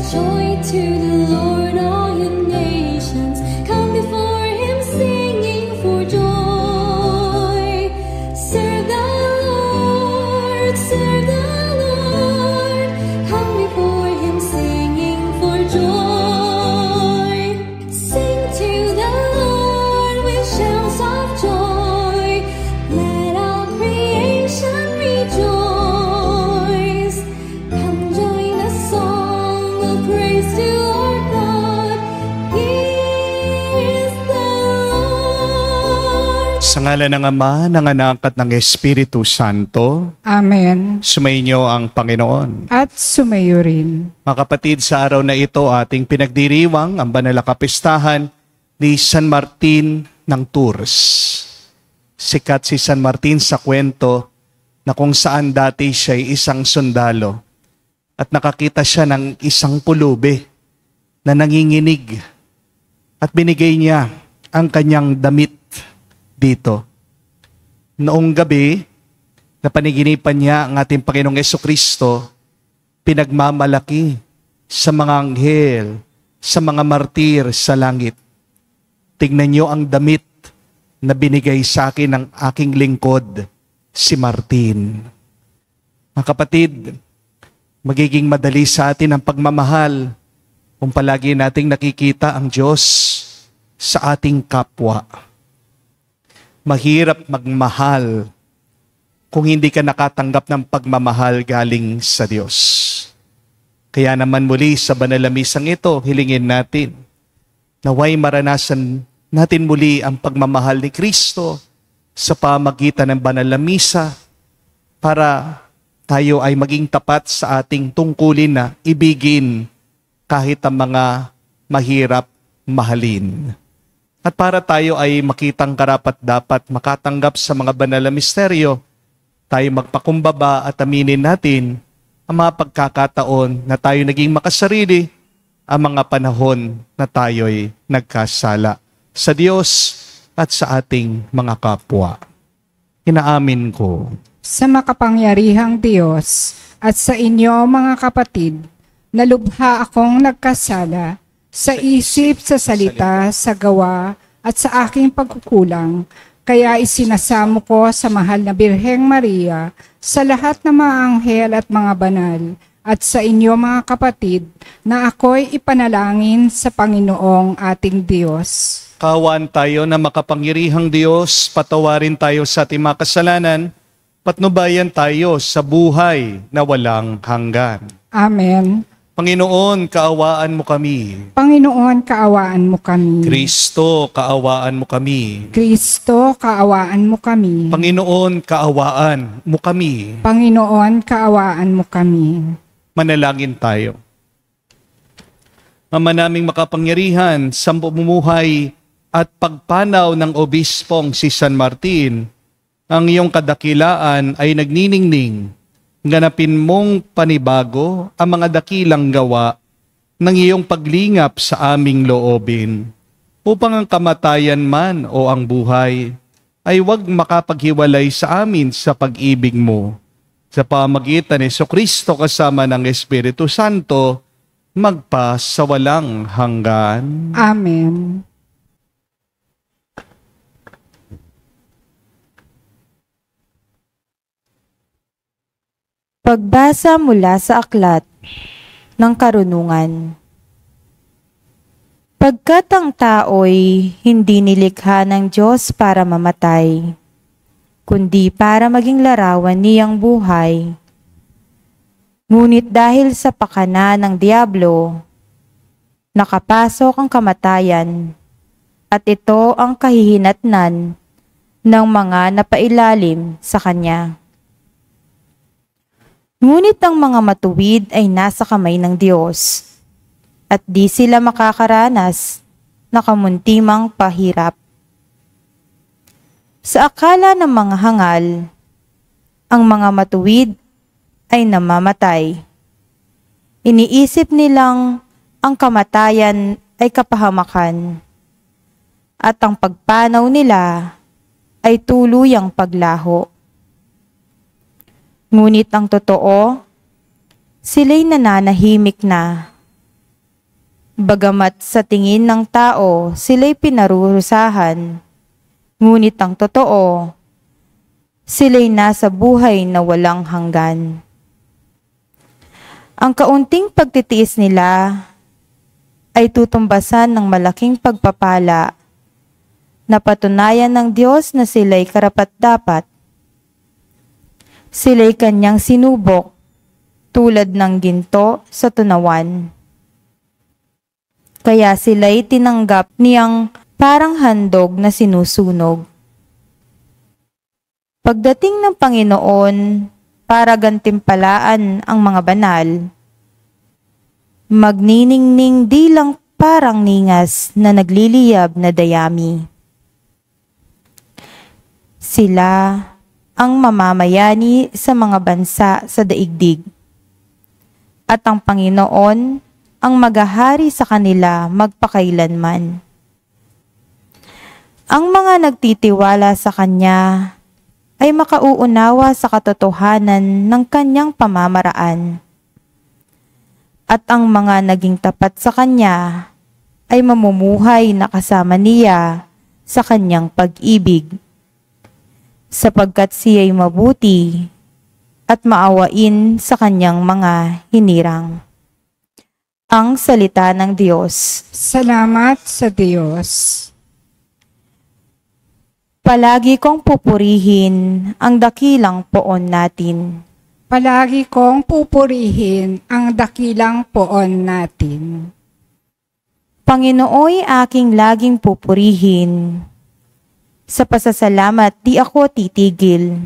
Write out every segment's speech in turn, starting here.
Joy to the Lord, all you nations. Come before him singing for joy. Serve the Lord, serve the Lord. Come before him singing for joy. Sing to the Lord with shouts of joy. Let all creation rejoice. Come join the song of praise to our God. He is the Lord. Sa ngalan ng Ama, ng Anak at ng Espiritu Santo, Amen. sumainyo ang Panginoon. At sumayo rin. Mga kapatid, sa araw na ito ating pinagdiriwang ang banal na kapistahan ni San Martin ng Tours. Sikat si San Martin sa kwento na kung saan dati siya ay isang sundalo at nakakita siya ng isang pulubi na nanginginig at binigay niya ang kanyang damit dito. Noong gabi, napaniginipan niya ang ating Panginoong Jesucristo, pinagmamalaki sa mga anghel, sa mga martir sa langit. Tingnan niyo ang damit na binigay sa akin ng aking lingkod, si Martin. Mga kapatid, magiging madali sa atin ang pagmamahal kung palagi nating nakikita ang Diyos sa ating kapwa. Mahirap magmahal kung hindi ka nakatanggap ng pagmamahal galing sa Diyos. Kaya naman muli sa banal na misang ito, hilingin natin naway maranasan natin muli ang pagmamahal ni Kristo sa pamagitan ng banal na misa para tayo ay maging tapat sa ating tungkulin na ibigin kahit ang mga mahirap mahalin. At para tayo ay makitang karapat-dapat makatanggap sa mga banal na misteryo, tayo magpakumbaba at aminin natin ang mga pagkakataon na tayo naging makasarili, ang mga panahon na tayo'y nagkasala sa Diyos at sa ating mga kapwa. Inaamin ko. Sa makapangyarihang Diyos at sa inyo mga kapatid, na lubha akong nagkasala sa isip, sa salita, sa gawa, at sa aking pagkukulang, kaya isinasamo ko sa mahal na Birheng Maria, sa lahat ng mga anghel at mga banal, at sa inyo mga kapatid, na ako'y ipanalangin sa Panginoong ating Diyos. Kaawaan tayo na makapangyarihang Diyos, patawarin tayo sa ating mga kasalanan, patnubayan tayo sa buhay na walang hanggan. Amen. Panginoon, kaawaan mo kami. Panginoon, kaawaan mo kami. Kristo, kaawaan mo kami. Kristo, kaawaan mo kami. Panginoon, kaawaan mo kami. Panginoon, kaawaan mo kami. Manalangin tayo. Ama naming makapangyarihan, sa pamumuhay at pagpanaw ng obispong si San Martin, ang iyong kadakilaan ay nagniningning. Ganapin mong panibago ang mga dakilang gawa ng iyong paglingap sa aming loobin, upang ang kamatayan man o ang buhay ay huwag makapaghiwalay sa amin sa pag-ibig mo. Sa pamagitan ni Jesucristo kasama ng Espiritu Santo, magpa sa walang hanggan. Amen. Pagbasa mula sa aklat ng karunungan. Pagkat ang tao'y hindi nilikha ng Diyos para mamatay, kundi para maging larawan niyang buhay. Ngunit dahil sa pakana ng diablo, nakapasok ang kamatayan, at ito ang kahihinatnan ng mga napailalim sa kanya. Ngunit ang mga matuwid ay nasa kamay ng Diyos, at di sila makakaranas na kamuntimang pahirap. Sa akala ng mga hangal, ang mga matuwid ay namamatay. Iniisip nilang ang kamatayan ay kapahamakan, at ang pagpanaw nila ay tuluyang paglaho. Ngunit ang totoo, sila'y nananahimik na Bagamat sa tingin ng tao sila'y pinarurusahan, ngunit ang totoo, sila'y nasa buhay na walang hanggan. Ang kaunting pagtitiis nila ay tutumbasan ng malaking pagpapala na patunayan ng Diyos na sila'y karapat-dapat. Sila'y kanyang sinubok tulad ng ginto sa tunawan. Kaya sila'y tinanggap niyang parang handog na sinusunog. Pagdating ng Panginoon para gantimpalaan ang mga banal, magniningning di lang parang ningas na nagliliyab na dayami. Sila ang mamamayani sa mga bansa sa daigdig, at ang Panginoon ang maghahari sa kanila magpakailanman. Ang mga nagtitiwala sa Kanya ay makauunawa sa katotohanan ng Kanyang pamamaraan. At ang mga naging tapat sa Kanya ay mamumuhay na kasama Niya sa Kanyang pag-ibig, sapagkat Siya'y mabuti at maawain sa Kanyang mga hinirang. Ang salita ng Diyos. Salamat sa Diyos. Palagi kong pupurihin ang dakilang poon natin. Palagi kong pupurihin ang dakilang poon natin. Panginooy aking laging pupurihin. Sa pasasalamat di ako titigil.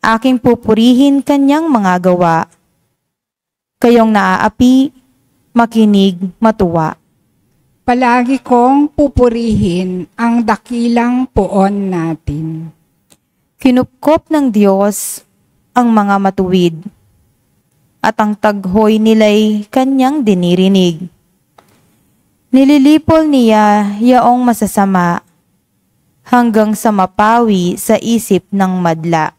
Aking pupurihin kanyang mga gawa. Kayong naaapi, makinig, matuwa. Palagi kong pupurihin ang dakilang poon natin. Kinupkop ng Diyos ang mga matuwid, at ang taghoy nila'y kanyang dinirinig. Nililipol niya yaong masasama, hanggang sa mapawi sa isip ng madla.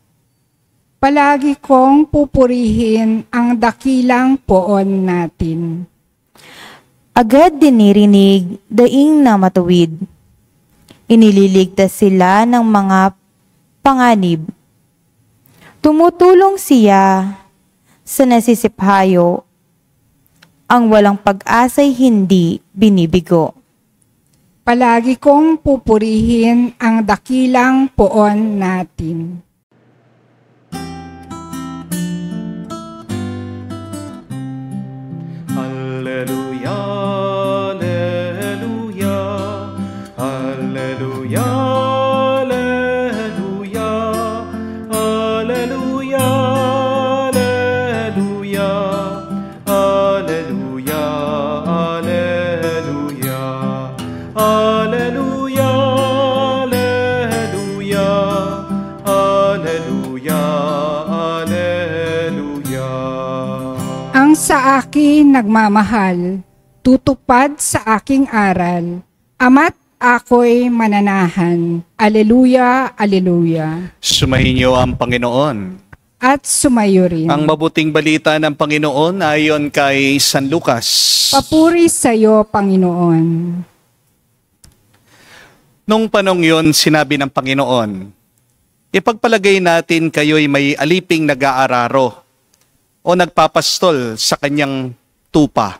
Palagi kong pupurihin ang dakilang poon natin. Agad dinirinig daing na matuwid. Inililigtas sila ng mga panganib. Tumutulong siya sa nasisiphayo. Ang walang pag-asa'y hindi binibigo. Palagi kong pupurihin ang dakilang poon natin. Alleluia, alleluia, alleluia, alleluia, alleluia, alleluia, alleluia, alleluia, alleluia, alleluia, alleluia, alleluia. Ang sa akin nagmamahal, tutupad sa aking aral, ama't ako'y mananahan. Aleluya, aleluya. Sumayin niyo ang Panginoon. At sumayo rin. Ang mabuting balita ng Panginoon ayon kay San Lucas. Papuri sa iyo, Panginoon. Nung panong yon, sinabi ng Panginoon, ipagpalagay natin kayo'y may aliping nag-aararo o nagpapastol sa kanyang tupa.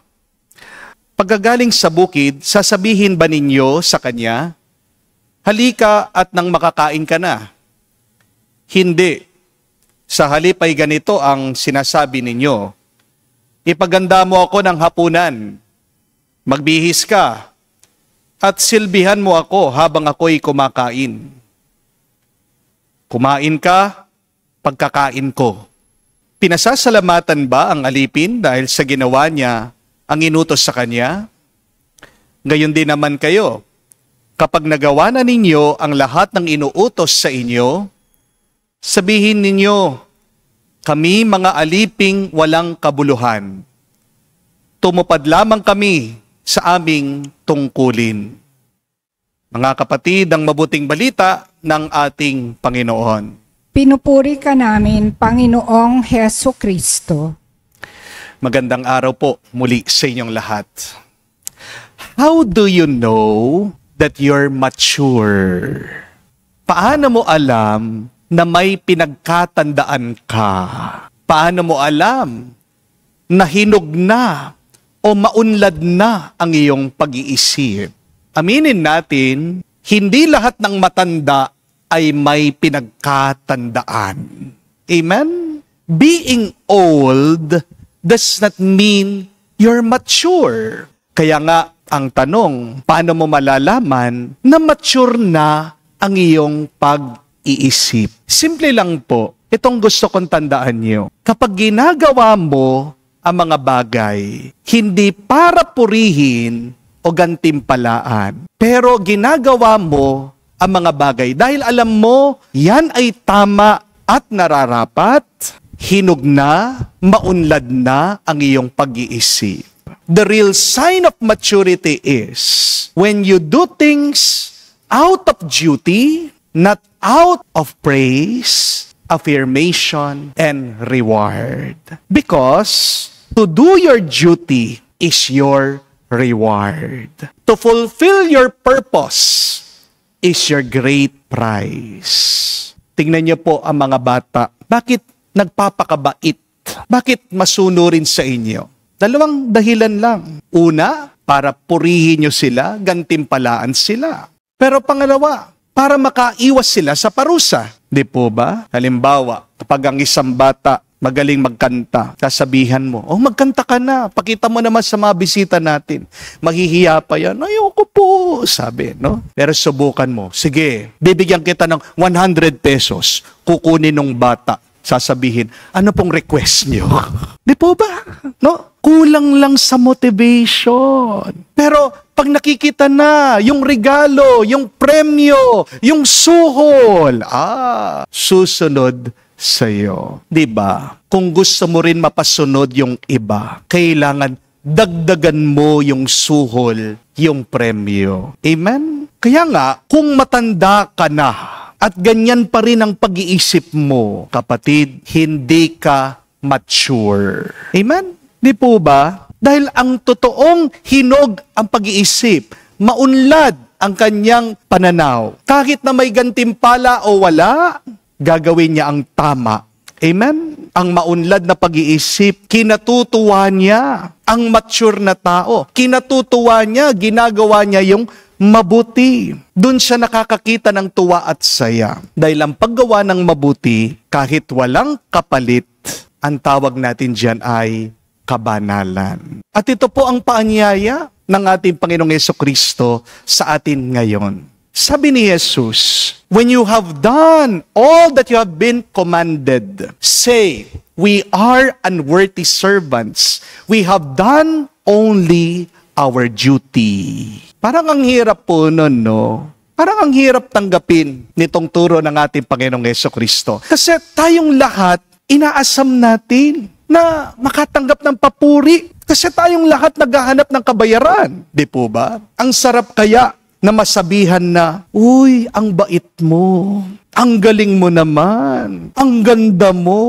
Pagkagaling sa bukid, sasabihin ba ninyo sa kanya, halika at nang makakain ka na? Hindi. Sa halip ay ganito ang sinasabi ninyo, ipaganda mo ako ng hapunan, magbihis ka, at silbihan mo ako habang ako'y kumakain. Kumain ka, pagkakain ko. Pinasasalamatan ba ang alipin dahil sa ginawa niya ang inutos sa kanya? Gayon din naman kayo, kapag nagawa na ninyo ang lahat ng inuutos sa inyo, sabihin ninyo, kami mga aliping walang kabuluhan. Tumupad lamang kami sa aming tungkulin. Mga kapatid, ang mabuting balita ng ating Panginoon. Pinupuri ka namin, Panginoong Heso Kristo. Magandang araw po muli sa inyong lahat. How do you know that you're mature? Paano mo alam na may pinagkatandaan ka? Paano mo alam na hinog na o maunlad na ang iyong pag-iisip? Aminin natin, hindi lahat ng matanda ay may pinagkatandaan. Amen? Being old does not mean you're mature. Kaya nga, ang tanong, paano mo malalaman na mature na ang iyong pag-iisip? Simple lang po, itong gusto kong tandaan niyo. Kapag ginagawa mo ang mga bagay, hindi para purihin o gantimpalaan, pero ginagawa mo ang mga bagay dahil alam mo, yan ay tama at nararapat, hinog na, maunlad na ang iyong pag-iisip. The real sign of maturity is when you do things out of duty, not out of praise, affirmation, and reward. Because to do your duty is your reward. To fulfill your purpose is your great prize. Tingnan niyo po ang mga bata. Bakit nagpapakabait? Bakit masunurin sa inyo? Dalawang dahilan lang. Una, para purihin nyo sila, gantimpalaan sila. Pero pangalawa, para makaiwas sila sa parusa. Di po ba? Halimbawa, kapag ang isang bata magaling magkanta, sasabihan mo, oh magkanta ka na, pakita mo naman sa mga bisita natin. Maghihiya pa yan, ayoko po, sabi, no? Pero subukan mo, sige, bibigyan kita ng 100 pesos, kukunin ng bata. Sasabihin, ano pong request nyo? Di po ba? No? Kulang lang sa motivation. Pero pag nakikita na yung regalo, yung premyo, yung suhol, susunod sa'yo. Di ba? Kung gusto mo rin mapasunod yung iba, kailangan dagdagan mo yung suhol, yung premyo. Amen? Kaya nga, kung matanda ka na, at ganyan pa rin ang pag-iisip mo, kapatid, hindi ka mature. Amen? Di po ba? Dahil ang totoong hinog ang pag-iisip, maunlad ang kanyang pananaw. Kahit na may gantimpala o wala, gagawin niya ang tama. Amen? Ang maunlad na pag-iisip, kinatutuwa niya. Ang mature na tao, kinatutuwa niya, ginagawa niya yung mabuti. Doon siya nakakakita ng tuwa at saya. Dahil ang paggawa ng mabuti, kahit walang kapalit, ang tawag natin dyan ay kabanalan. At ito po ang paanyaya ng ating Panginoong Jesucristo sa atin ngayon. Sabi ni Jesus, when you have done all that you have been commanded, say, we are unworthy servants. We have done only our duty. Parang ang hirap po nun, no? Parang ang hirap tanggapin nitong turo ng ating Panginoong Jesucristo. Kasi tayong lahat, inaasam natin na makatanggap ng papuri. Kasi tayong lahat naghahanap ng kabayaran. Di po ba? Ang sarap kaya na masabihan na, uy, ang bait mo. Ang galing mo naman. Ang ganda mo.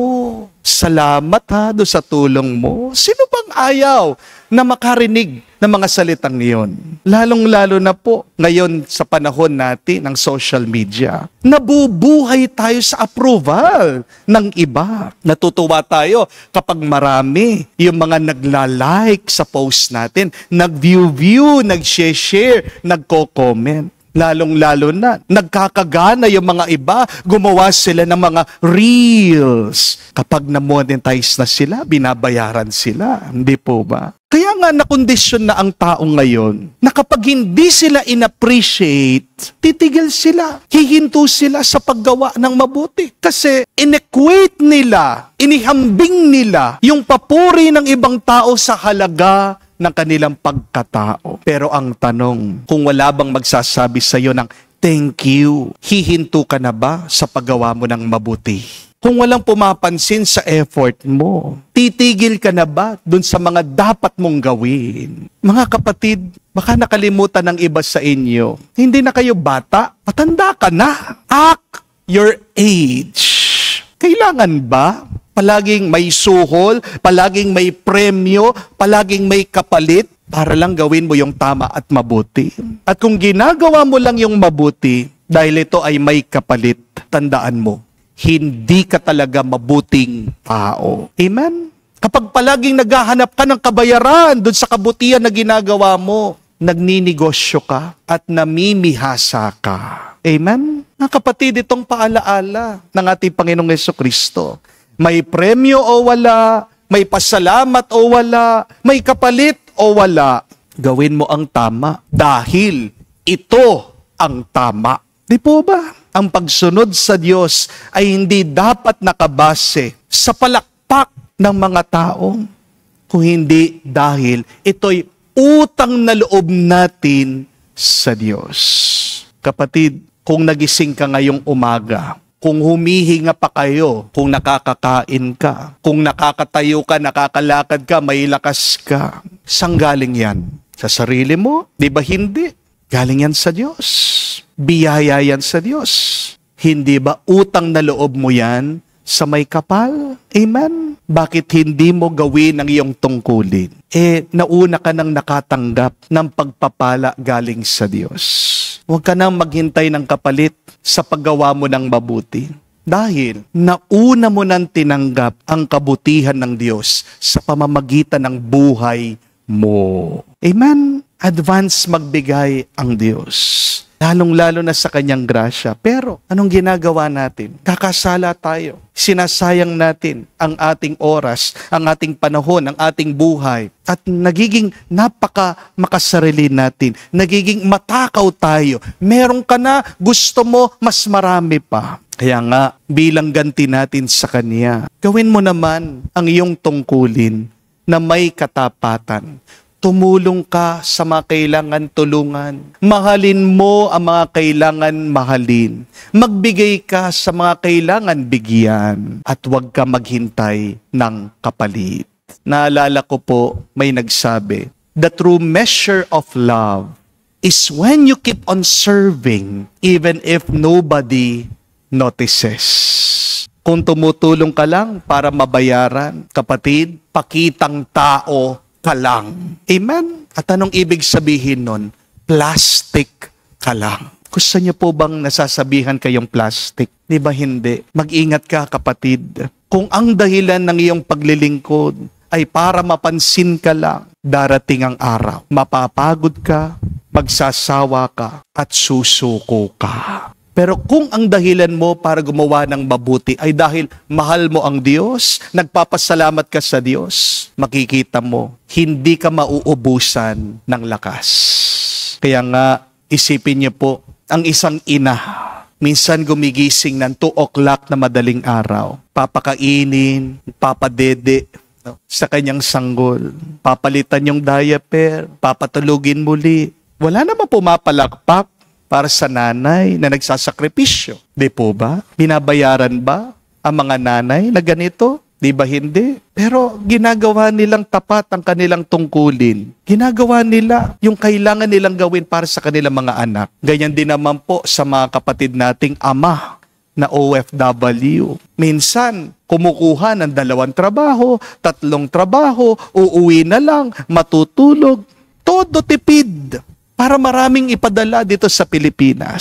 Salamat ha, do sa tulong mo. Sino bang ayaw na makarinig ng mga salitang niyon? Lalong-lalo na po ngayon sa panahon natin ng social media. Nabubuhay tayo sa approval ng iba. Natutuwa tayo kapag marami yung mga nagla-like sa post natin, nag-view, nag-share, nagko-comment. Lalong-lalo na, nagkakagana yung mga iba, gumawa sila ng mga reels. Kapag na-monetize na sila, binabayaran sila. Hindi po ba? Kaya nga nakondisyon na ang tao ngayon na kapag hindi sila in-appreciate, titigil sila, hihinto sila sa paggawa ng mabuti. Kasi inequate nila, inihambing nila yung papuri ng ibang tao sa halaga ng kanilang pagkatao. Pero ang tanong, kung wala bang magsasabi sa iyo ng thank you, hihinto ka na ba sa paggawa mo ng mabuti? Kung walang pumapansin sa effort mo, titigil ka na ba dun sa mga dapat mong gawin? Mga kapatid, baka nakalimutan ng iba sa inyo. Hindi na kayo bata, matanda ka na. Act your age. Kailangan ba palaging may suhol, palaging may premyo, palaging may kapalit? para lang gawin mo yung tama at mabuti. At kung ginagawa mo lang yung mabuti, dahil ito ay may kapalit, tandaan mo, hindi ka talaga mabuting tao. Amen? Kapag palaging naghahanap ka ng kabayaran doon sa kabutihan na ginagawa mo, nagninegosyo ka at namimihasa ka. Amen? Mga kapatid, itong paalaala ng ating Panginoong Jesucristo. May premyo o wala, may pasalamat o wala, may kapalit o wala. Gawin mo ang tama dahil ito ang tama. Di po ba? Ang pagsunod sa Diyos ay hindi dapat nakabase sa palakpak ng mga tao, kung hindi dahil ito'y utang na loob natin sa Diyos. Kapatid, kung nagising ka ngayong umaga, kung humihinga pa kayo, kung nakakakain ka, kung nakakatayo ka, nakakalakad ka, may lakas ka, saan galing yan? Sa sarili mo? Di ba hindi? Galing yan sa Diyos. Biyaya yan sa Diyos. Hindi ba utang na loob mo yan sa may kapal? Amen? Bakit hindi mo gawin ang iyong tungkulin? Nauna ka nang nakatanggap ng pagpapala galing sa Diyos. Huwag ka nang maghintay ng kapalit sa paggawa mo ng mabuti. Dahil nauna mo nang tinanggap ang kabutihan ng Diyos sa pamamagitan ng buhay mo. Amen? Advance magbigay ang Diyos. Lalong-lalo na sa kanyang grasya. Pero, anong ginagawa natin? Kakasala tayo. Sinasayang natin ang ating oras, ang ating panahon, ang ating buhay. At nagiging makasarili natin. Nagiging matakaw tayo. Meron ka na, gusto mo, mas marami pa. Kaya nga, bilang ganti natin sa Kanya, gawin mo naman ang iyong tungkulin na may katapatan. Tumulong ka sa mga kailangan tulungan. Mahalin mo ang mga kailangan mahalin. Magbigay ka sa mga kailangan bigyan. At huwag ka maghintay ng kapalit. Naalala ko po, may nagsabi, the true measure of love is when you keep on serving even if nobody notices. Kung tumutulong ka lang para mabayaran, kapatid, pakitang tao ka lang. Amen? At anong ibig sabihin nun? Plastic ka lang. Gusto niyo po bang nasasabihan kayong plastic? Di ba hindi? Mag-ingat ka, kapatid. Kung ang dahilan ng iyong paglilingkod ay para mapansin ka lang, darating ang araw. Mapapagod ka, magsasawa ka, at susuko ka. Pero kung ang dahilan mo para gumawa ng mabuti ay dahil mahal mo ang Diyos, nagpapasalamat ka sa Diyos, makikita mo, hindi ka mauubusan ng lakas. Kaya nga, isipin niyo po, ang isang ina, minsan gumigising ng 2 o'clock na madaling araw, papakainin, papadede sa kanyang sanggol, papalitan yung diaper, papatulugin muli. Wala naman pumapalakpak para sa nanay na nagsasakripisyo. Di po ba? Binabayaran ba ang mga nanay na ganito? Di ba hindi? Pero ginagawa nilang tapat ang kanilang tungkulin. Ginagawa nila yung kailangan nilang gawin para sa kanilang mga anak. Ganyan din naman po sa mga kapatid nating ama na OFW. Minsan, kumukuha ng 2 trabaho, 3 trabaho, uuwi na lang, matutulog. Todo tipid. Para maraming ipadala dito sa Pilipinas.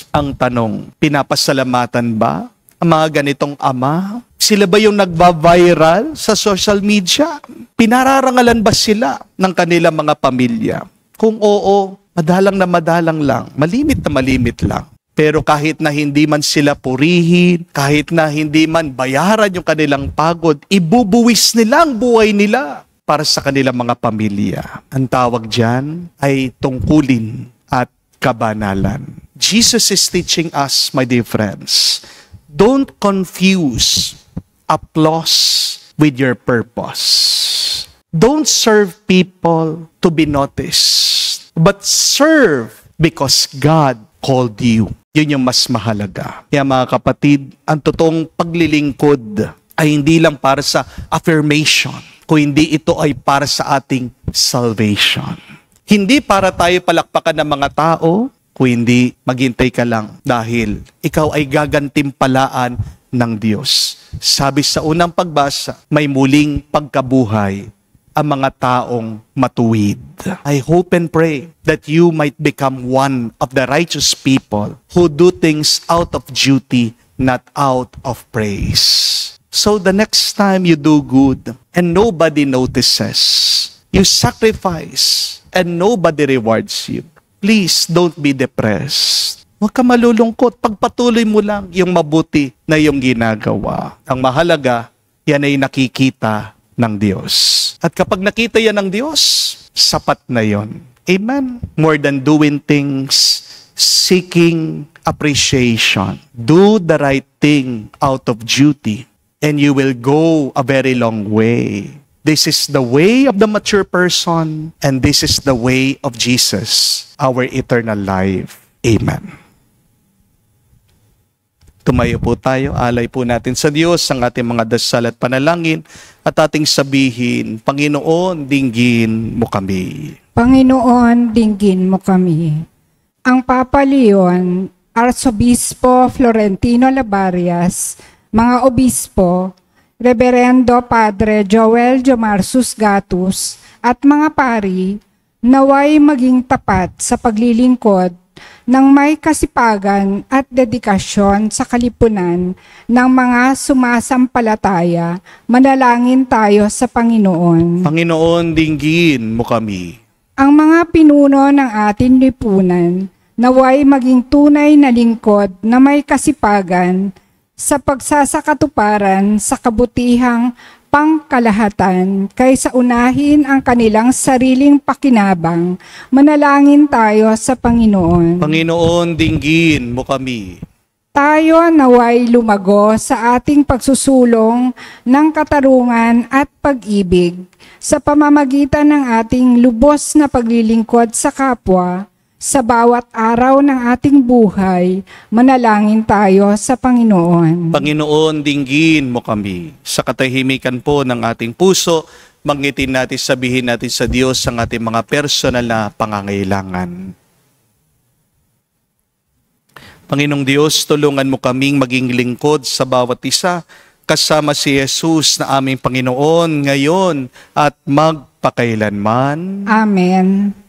Ang tanong, pinapasalamatan ba ang mga ganitong ama? Sila ba yung nagba-viral sa social media? Pinararangalan ba sila ng kanilang mga pamilya? Kung oo, madalang lang, malimit na malimit lang. Pero kahit na hindi man sila purihin, kahit na hindi man bayaran yung kanilang pagod, ibubuwis nila ang buhay nila para sa kanilang mga pamilya. Ang tawag dyan ay tungkulin at kabanalan. Jesus is teaching us, my dear friends, don't confuse applause with your purpose. Don't serve people to be noticed, but serve because God called you. Yun yung mas mahalaga. Kaya mga kapatid, ang totoong paglilingkod ay hindi lang para sa affirmation, kung hindi ito ay para sa ating salvation. Hindi para tayo palakpakan ng mga tao, kung hindi maghintay ka lang dahil ikaw ay gagantimpalaan ng Diyos. Sabi sa unang pagbasa, may muling pagkabuhay ang mga taong matuwid. I hope and pray that you might become one of the righteous people who do things out of duty, not out of praise. So the next time you do good and nobody notices, you sacrifice and nobody rewards you, please don't be depressed. Huwag ka malulungkot. Pagpatuloy mo lang yung mabuti na yung ginagawa. Ang mahalaga, yan ay nakikita ng Diyos. At kapag nakita yan ng Diyos, sapat na yon. Amen? More than doing things, seeking appreciation. Do the right thing out of duty, and you will go a very long way. This is the way of the mature person, and this is the way of Jesus, our eternal life. Amen. Tumayo po tayo, alay po natin sa Diyos ang ating mga dasal at panalangin at ating sabihin, Panginoon, dinggin mo kami. Panginoon, dinggin mo kami. Ang Papa Leon, Arsobispo Florentino Labarias, mga obispo, Reverendo Padre Joel Jomarsus Gatus, at mga pari, naway maging tapat sa paglilingkod ng may kasipagan at dedikasyon sa kalipunan ng mga sumasampalataya, manalangin tayo sa Panginoon. Panginoon, dinggin mo kami. Ang mga pinuno ng ating lipunan, naway maging tunay na lingkod na may kasipagan sa pagsasakatuparan sa kabutihang pangkalahatan kaysa unahin ang kanilang sariling pakinabang. Manalangin tayo sa Panginoon. Panginoon, dinggin mo kami. Tayo naway lumago sa ating pagsusulong ng katarungan at pag-ibig sa pamamagitan ng ating lubos na paglilingkod sa kapwa. Sa bawat araw ng ating buhay, manalangin tayo sa Panginoon. Panginoon, dinggin mo kami. Sa katahimikan po ng ating puso, magnitin natin, sabihin natin sa Diyos ang ating mga personal na pangangailangan. Panginoong Diyos, tulungan mo kaming maging lingkod sa bawat isa, kasama si Jesus na aming Panginoon ngayon at magpakailanman. Amen.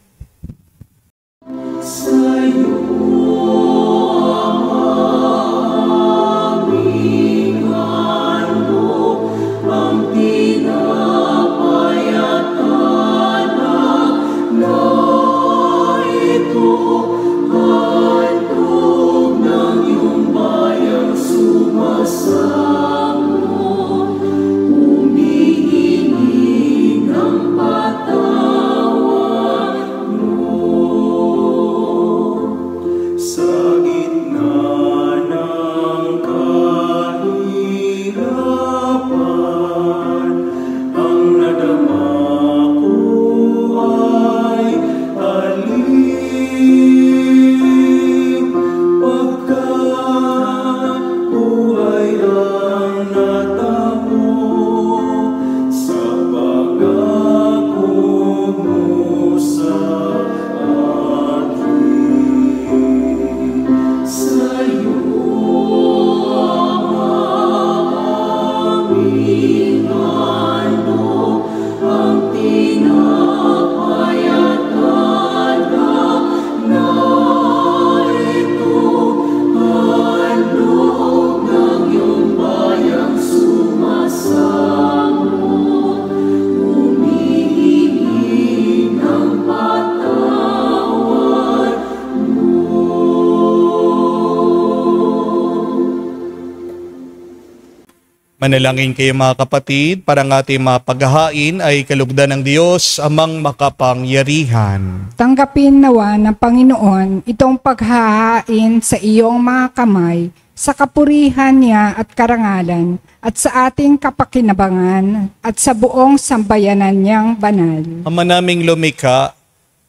Manalangin kayo mga kapatid, para ang ating mapaghahain ay kalugdan ng Diyos amang makapangyarihan. Tanggapin nawa ng Panginoon itong paghahain sa iyong mga kamay, sa kapurihan niya at karangalan, at sa ating kapakinabangan, at sa buong sambayanan niyang banal. Ama naming lumikha,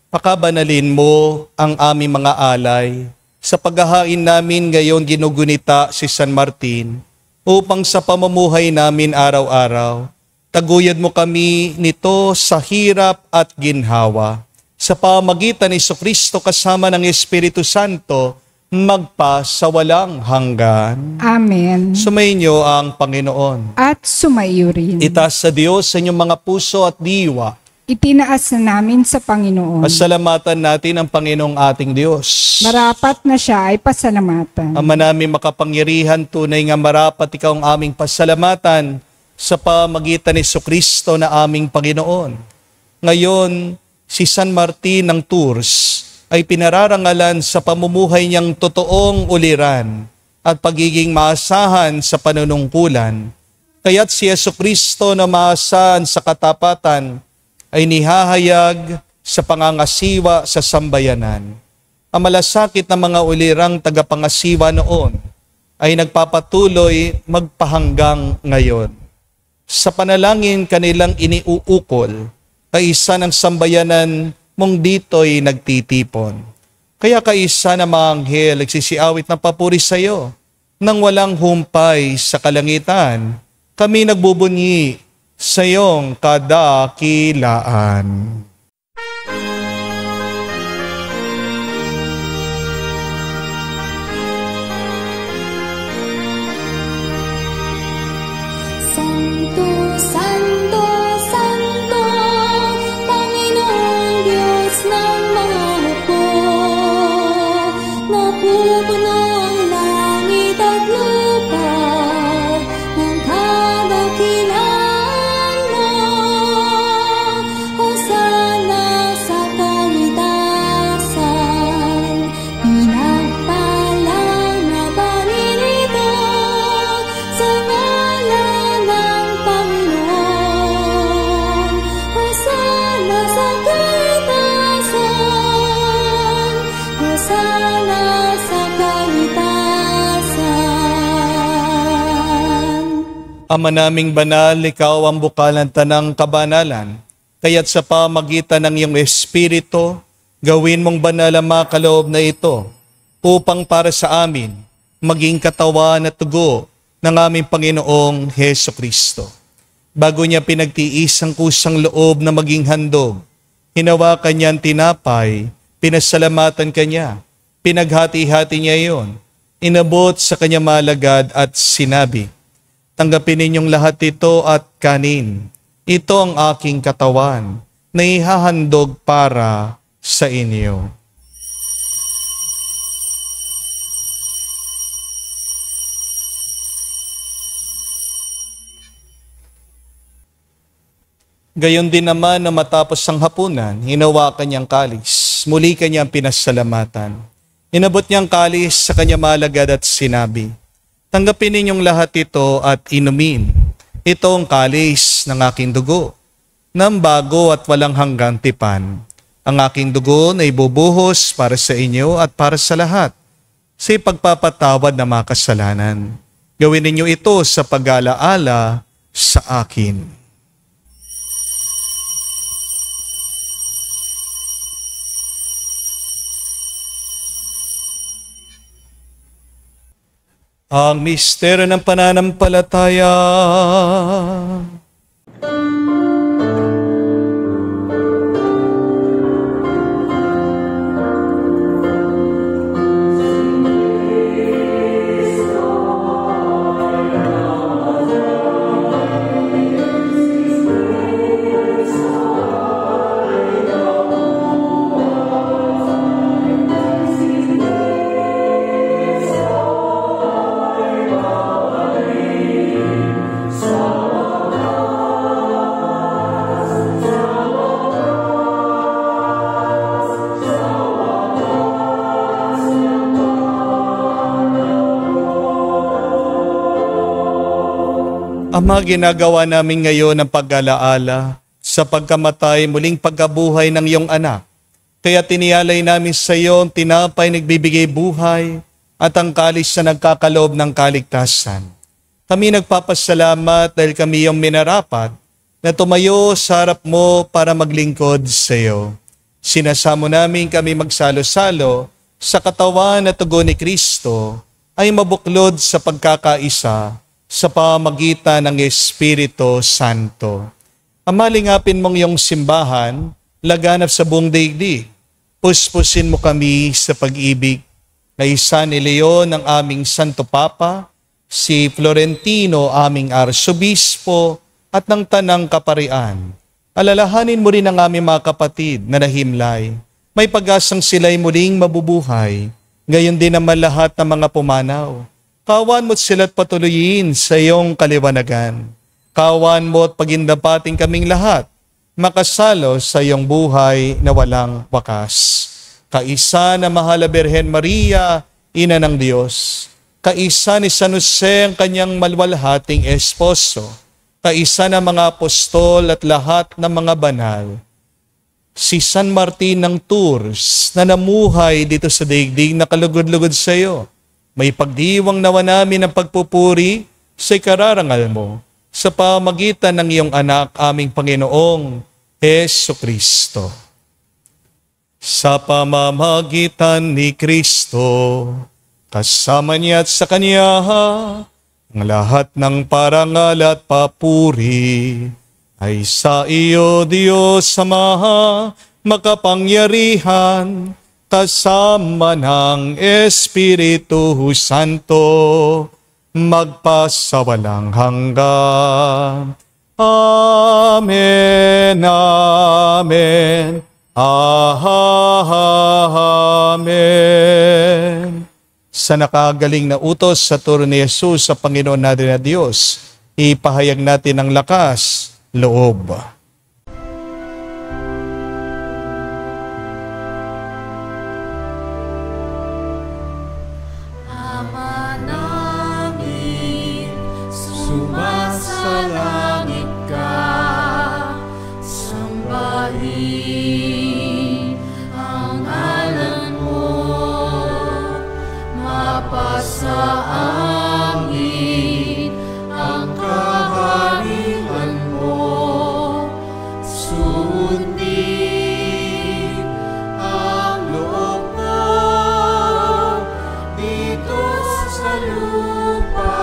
pakabanalin mo ang aming mga alay. Sa paghahain namin ngayon ginugunita si San Martin, upang sa pamumuhay namin araw-araw, taguyod mo kami nito sa hirap at ginhawa. Sa pamagitan ni Jesucristo kasama ng Espiritu Santo, magpa sa walang hanggan. Amen. Sumainyo ang Panginoon. At sumaiyo rin. Itaas sa Diyos sa inyong mga puso at diwa. Itinaas na namin sa Panginoon. Pasalamatan natin ang Panginoong ating Diyos. Marapat na siya ay pasalamatan. Ama namin makapangyarihan, tunay nga marapat ikaw ang aming pasalamatan sa pamagitan ni Jesucristo na aming Panginoon. Ngayon, si San Martin ng Tours ay pinararangalan sa pamumuhay niyang totoong uliran at pagiging maasahan sa panunungkulan. Kaya't si Jesucristo na maasahan sa katapatan ay nihahayag sa pangangasiwa sa sambayanan. Ang malasakit ng mga ulirang tagapangasiwa noon ay nagpapatuloy magpahanggang ngayon. Sa panalangin kanilang iniuukol, kaisa ng sambayanan mong dito'y nagtitipon. Kaya kaisa ng mga anghel nagsisiawit ng papuri sa iyo. Nang walang humpay sa kalangitan, kami nagbubunyi sa iyong kadakilaan. Santo, Santo, Santo, Panginoong Diyos ng mga hukbo. Napupuno ang langit at lupa ng kadakilaan mo. Hosana sa kaitasan, pinagpalang na paninito sa ngalan ng Panginoon. Hosana sa kaitasan, Hosana sa kaitasan. Ama naming banal, ikaw ang bukal ng tanang kabanalan. Kaya't sa pamagitan ng iyong Espiritu, gawin mong banal ang mga kaloob na ito upang para sa amin maging katawan at tugo ng aming Panginoong Heso Kristo. Bago niya pinagtiis ang kusang loob na maging handog, hinawakan niya ang tinapay, pinasalamatan kanya, pinaghati-hati niya iyon, inabot sa kanya malagad at sinabi, tanggapin ninyong lahat ito at kanin. Ito ang aking katawan na ihahandog para sa inyo. Gayon din naman na matapos ang hapunan, hinawakan niyang kalis. Muli kanyang pinasalamatan. Inabot niyang kalis sa kanya malagad at sinabi, tanggapin ninyong lahat ito at inumin. Ito ang kalis ng aking dugo, ng bago at walang hanggang tipan. Ang aking dugo na ibubuhos para sa inyo at para sa lahat, sa ipagpapatawad ng mga kasalanan. Gawin ninyo ito sa pag-alaala sa akin. Ang misteryo ng pananampalataya. Ama, ginagawa namin ngayon ang pag-alaala sa pagkamatay muling pagkabuhay ng iyong anak. Kaya tinialay namin sa iyo ang tinapay nagbibigay buhay at ang kalis na nagkakaloob ng kaligtasan. Kami nagpapasalamat dahil kami iyong minarapat na tumayo sa harap mo para maglingkod sa iyo. Sinasamo namin kami magsalo-salo sa katawan at tugon ni Kristo ay mabuklod sa pagkakaisa sa pamagitan ng Espiritu Santo. Amalingapin mong iyong simbahan, laganap sa buong daigdig. Puspusin mo kami sa pag-ibig. kaisa ni Leon ang aming Santo Papa, si Florentino aming Arsobispo at ng Tanang Kaparian. Alalahanin mo rin ang aming mga kapatid na nahimlay. May pag-asang sila'y muling mabubuhay, gayon din naman lahat ng mga pumanaw. Kawan mo't sila't patuloyin sa iyong kaliwanagan. Kawan mo't pagindapating kaming lahat, makasalo sa iyong buhay na walang wakas. Kaisa na mahal na Birhen Maria, Ina ng Diyos. Kaisa ni San Jose ang kanyang malwalhating esposo. Kaisa na mga apostol at lahat ng mga banal. Si San Martin ng Tours na namuhay dito sa daigdig na kalugod-lugod sa iyo. May pagdiwang nawa namin ng pagpupuri sa ikararangal mo sa pamagitan ng iyong anak, aming Panginoong Jesucristo. Sa pamamagitan ni Kristo, kasama niya at sa Kanya, ang lahat ng parangal at papuri ay sa iyo, Diyos Ama, makapangyarihan, kasama ng Espiritu Santo, magpasawalang hanggan. Amen, amen. Amen. Sa nakagaling na utos sa turo ni Jesus sa Panginoon natin na Diyos, ipahayag natin ang lakas, loob. Ama namin, sumasalangit ka, sambahin ang ngalan mo, mapasa amin ang kaharian mo, sundin ang loob mo dito sa lupa,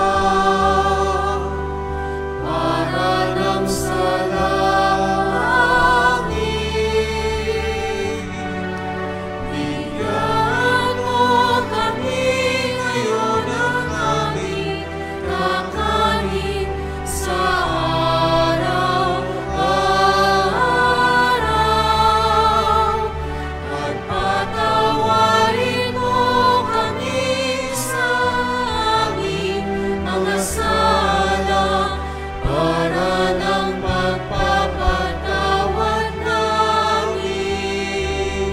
para lang sa langit. Bigyan mo kami ngayon ng aming kakanin sa araw-araw, at patawarin mo kami sa aming mga sala, para ng pagpapatawad namin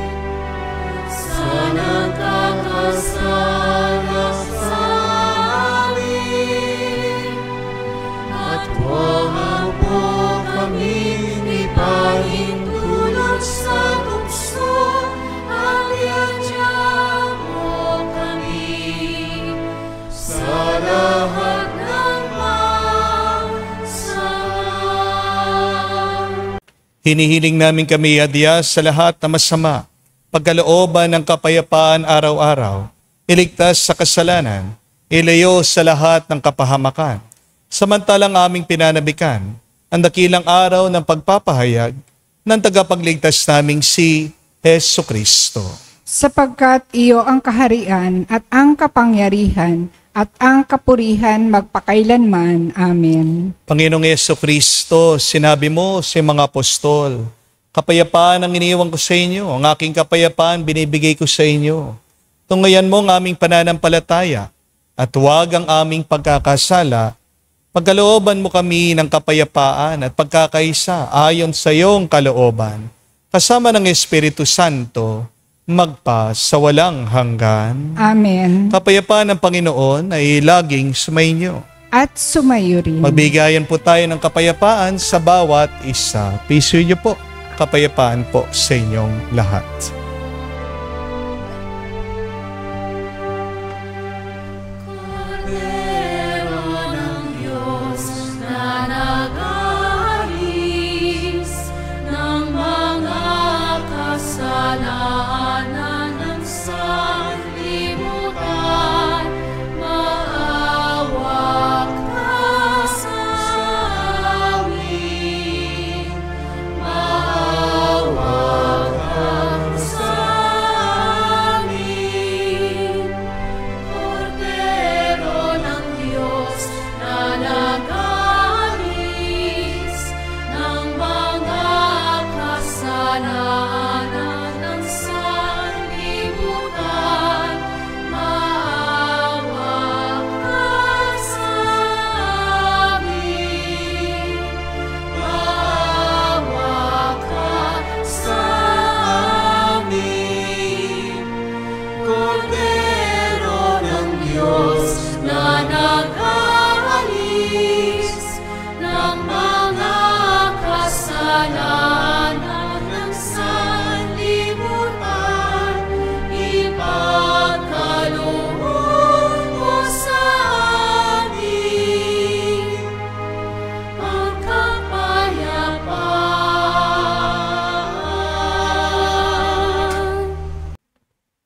sa nagkakasala sa amin. At huwag mo kami ipahintulot sa tukso, at iadya mo kami sa lahat ng masama. Hinihiling namin kami adya sa lahat na masama, pagkalooban ng kapayapaan araw-araw, iligtas sa kasalanan, ilayo sa lahat ng kapahamakan. Samantalang aming pinanabikan ang dakilang araw ng pagpapahayag ng tagapagligtas naming si Jesucristo. Sapagkat iyo ang kaharian at ang kapangyarihan at ang kapurihan magpakailanman. Amen. Panginoong Jesucristo, sinabi mo sa mga apostol, kapayapaan ang iniwan ko sa inyo, ang aking kapayapaan binibigay ko sa inyo. Tungayan mo ang aming pananampalataya at huwag ang aming pagkakasala. Pagkalooban mo kami ng kapayapaan at pagkakaisa ayon sa iyong kalooban, kasama ng Espiritu Santo, magpa sa walang hanggan. Amen. Kapayapaan ng Panginoon ay laging sumainyo. At sumayo rin. Magbigayan po tayo ng kapayapaan sa bawat isa. Piso niyo po, kapayapaan po sa inyong lahat. Kordero ng Diyos na nag-aalis ng mga kasalanan ng sanlibutan, maawa ka sa amin. Maawa ka sa amin.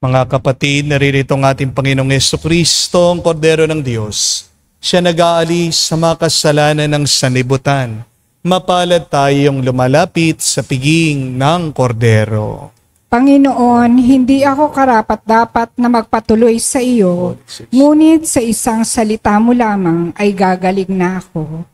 Mga kapatid, naririto ang ating Panginoong Jesucristo, ang Kordero ng Diyos. Siya nag-aalis sa mga kasalanan ng sanlibutan. Mapalad tayong lumalapit sa piging ng Kordero. Panginoon, hindi ako karapat-dapat na magpatuloy sa iyo, ngunit sa isang salita mo lamang ay gagaling na ako.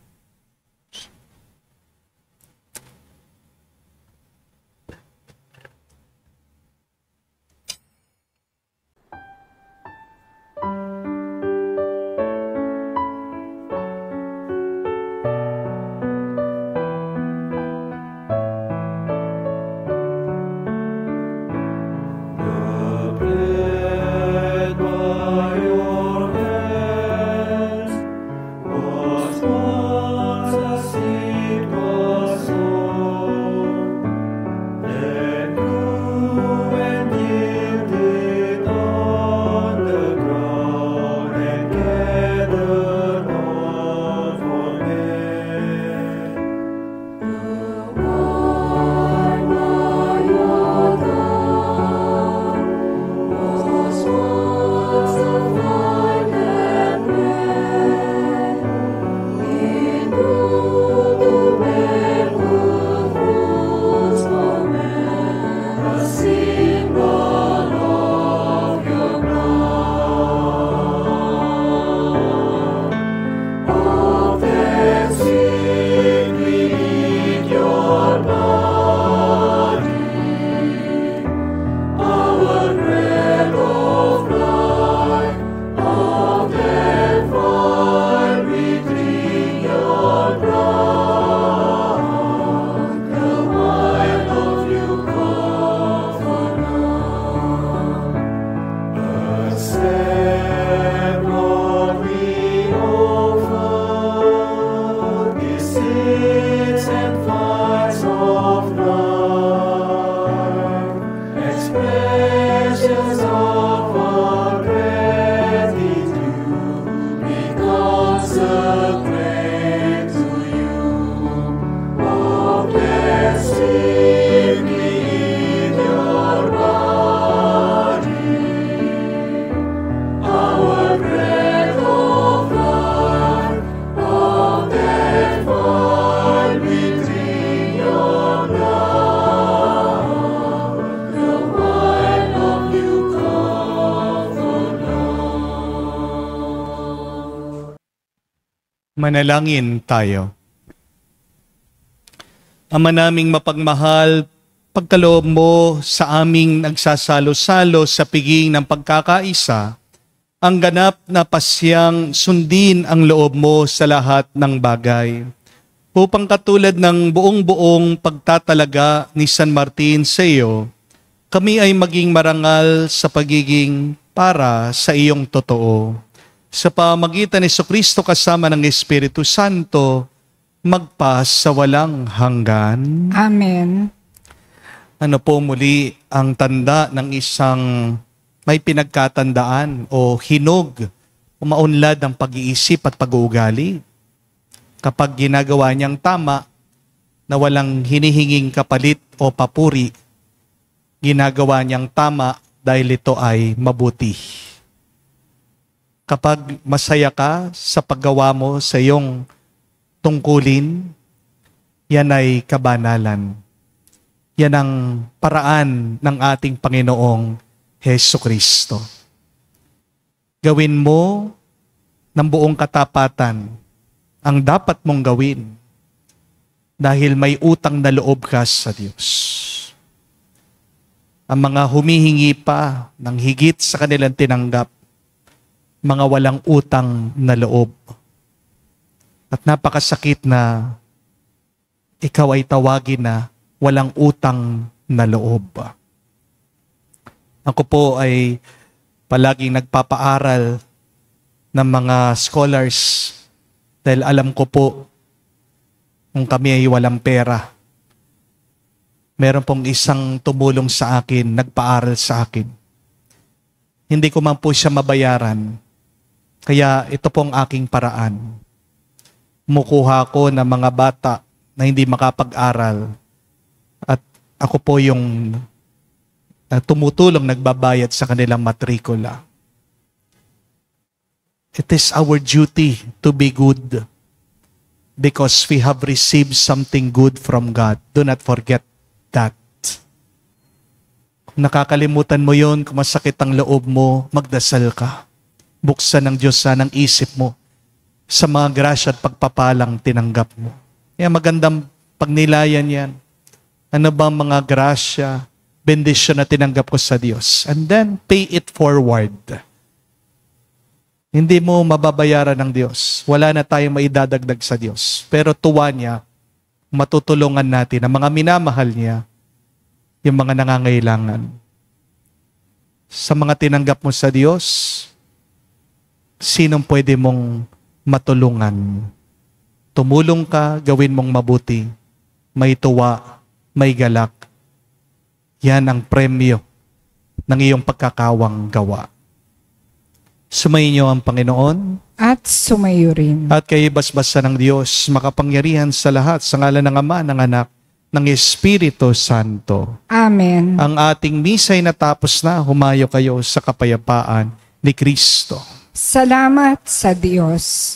Manalangin tayo. Ama naming mapagmahal, pagkaloob mo sa aming nagsasalo-salo sa piging ng pagkakaisa, ang ganap na pasyang sundin ang loob mo sa lahat ng bagay. Upang katulad ng buong-buong pagtatalaga ni San Martin sa iyo, kami ay maging marangal sa pagiging para sa iyong totoo. Sa pamagitan ni Jesucristo kasama ng Espiritu Santo, magpas sa walang hanggan. Amen. Ano po muli ang tanda ng isang may pinagkatandaan o hinog o maunlad ng pag-iisip at pag-uugali? Kapag ginagawa niyang tama na walang hinihinging kapalit o papuri, ginagawa niyang tama dahil ito ay mabuti. Kapag masaya ka sa paggawa mo sa iyong tungkulin, yan ay kabanalan. Yan ang paraan ng ating Panginoong Jesucristo. Gawin mo ng buong katapatan ang dapat mong gawin dahil may utang na loob ka sa Diyos. Ang mga humihingi pa ng higit sa kanilang tinanggap, mga walang utang na loob. At napakasakit na ikaw ay tawagin na walang utang na loob. Ako po ay palaging nagpapaaral ng mga scholars dahil alam ko po kung kami ay walang pera. Meron pong isang tumulong sa akin, nagpaaral sa akin. Hindi ko man po siya mabayaran. Kaya ito pong aking paraan. Mukuha ko ng mga bata na hindi makapag-aral at ako po yung tumutulong, nagbabayad sa kanilang matrikula. It is our duty to be good because we have received something good from God. Do not forget that. Kung nakakalimutan mo yon, kung masakit ang loob mo, magdasal ka. Buksan ng Diyos ang isip mo sa mga grasya at pagpapalang tinanggap mo. Kaya magandang pagnilayan yan. Ano ba mga grasya, bendisyon na tinanggap ko sa Diyos? And then, pay it forward. Hindi mo mababayaran ng Diyos. Wala na tayong maidadagdag sa Diyos. Pero tuwa niya, matutulungan natin ang mga minamahal niya, yung mga nangangailangan. Sa mga tinanggap mo sa Diyos, sinong pwede mong matulungan? Tumulong ka, gawin mong mabuti. May tuwa, may galak. Yan ang premyo ng iyong pagkakawang gawa. Sumayin niyo ang Panginoon At sumayo rin. at kay basbasa ng Diyos, makapangyarihan sa lahat, sa ngalan ng Ama, ng Anak, ng Espiritu Santo. Amen. Ang ating misa'y natapos na, humayo kayo sa kapayapaan ni Kristo. Salamat sa Diyos.